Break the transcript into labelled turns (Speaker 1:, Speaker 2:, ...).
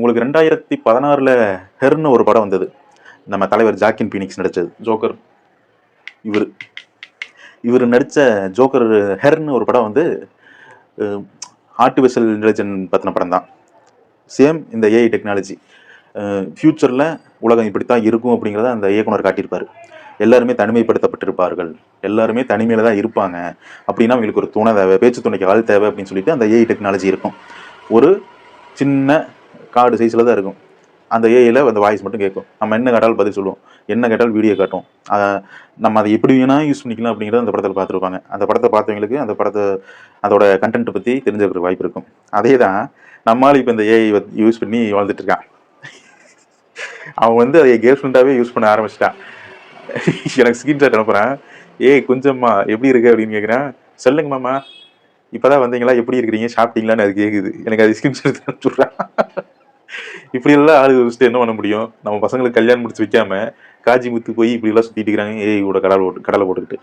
Speaker 1: உங்களுக்கு 2016 ஹெர்னு ஒரு படம் வந்தது. நம்ம தலைவர் ஜாக்கின் பீனிக்ஸ் நடிச்சது ஜோக்கர். இவர் நடித்த ஜோக்கர் ஹெர்னு ஒரு படம் வந்து ஆர்டிஃபிஷியல் இன்டெலிஜென்ஸ் பற்றின படம் தான். சேம் இந்த ஏஐ டெக்னாலஜி ஃப்யூச்சரில் உலகம் இப்படித்தான் இருக்கும் அப்படிங்கிறத அந்த இயக்குனர் காட்டியிருப்பார். எல்லாருமே தனிமைப்படுத்தப்பட்டிருப்பார்கள், எல்லாருமே தனிமையில் தான் இருப்பாங்க. அப்படின்னா அவங்களுக்கு ஒரு துணை தேவை, பேச்சு துணைக்கு ஆள் தேவை அப்படின்னு சொல்லிட்டு அந்த ஏஐ டெக்னாலஜி இருக்கும். ஒரு சின்ன கார்டு சைஸில் தான் இருக்கும். அந்த ஏஐயில் அந்த வாய்ஸ் மட்டும் கேட்கும். நம்ம என்ன கேட்டாலும் பதில் சொல்லுவோம், என்ன கேட்டாலும் வீடியோ காட்டும். நம்ம அதை எப்படி வேணால் யூஸ் பண்ணிக்கலாம் அப்படிங்கிறத அந்த படத்தில் பார்த்துருப்பாங்க. அந்த படத்தை பார்த்தவங்களுக்கு அந்த படத்தை அதோட கண்டென்ட்டை பற்றி தெரிஞ்சுக்கிற வாய்ப்பு இருக்கும். அதே தான் நம்மளால் இப்போ இந்த ஏஐ யூஸ் பண்ணி வாழ்ந்துட்டு இருக்கான். அவன் வந்து அதை கேர்ள் ஃப்ரெண்டாகவே யூஸ் பண்ண ஆரம்பிச்சிட்டான். எனக்கு ஸ்க்ரீன்ஷாட் அனுப்புகிறேன். ஏய் குஞ்சம்மா எப்படி இருக்கு அப்படின்னு கேட்குறேன். சொல்லுங்க மாமா, இப்போதான் வந்தீங்களா, எப்படி இருக்கிறீங்க, சாப்பிட்டீங்களான்னு அது கேட்குது. எனக்கு அது ஸ்க்ரீன்ஷாட் அனுப்பிச்சுட்றான். இப்படியெல்லாம் ஆளு வச்சுட்டு என்ன பண்ண முடியும்? நம்ம பசங்களுக்கு கல்யாணம் முடிச்சு வைக்காம காஜி முத்து போய் இப்படிலாம் சுற்றிட்டு இருக்கிறாங்க ஏஐ கூட கடலை போட்டுக்கிட்டு.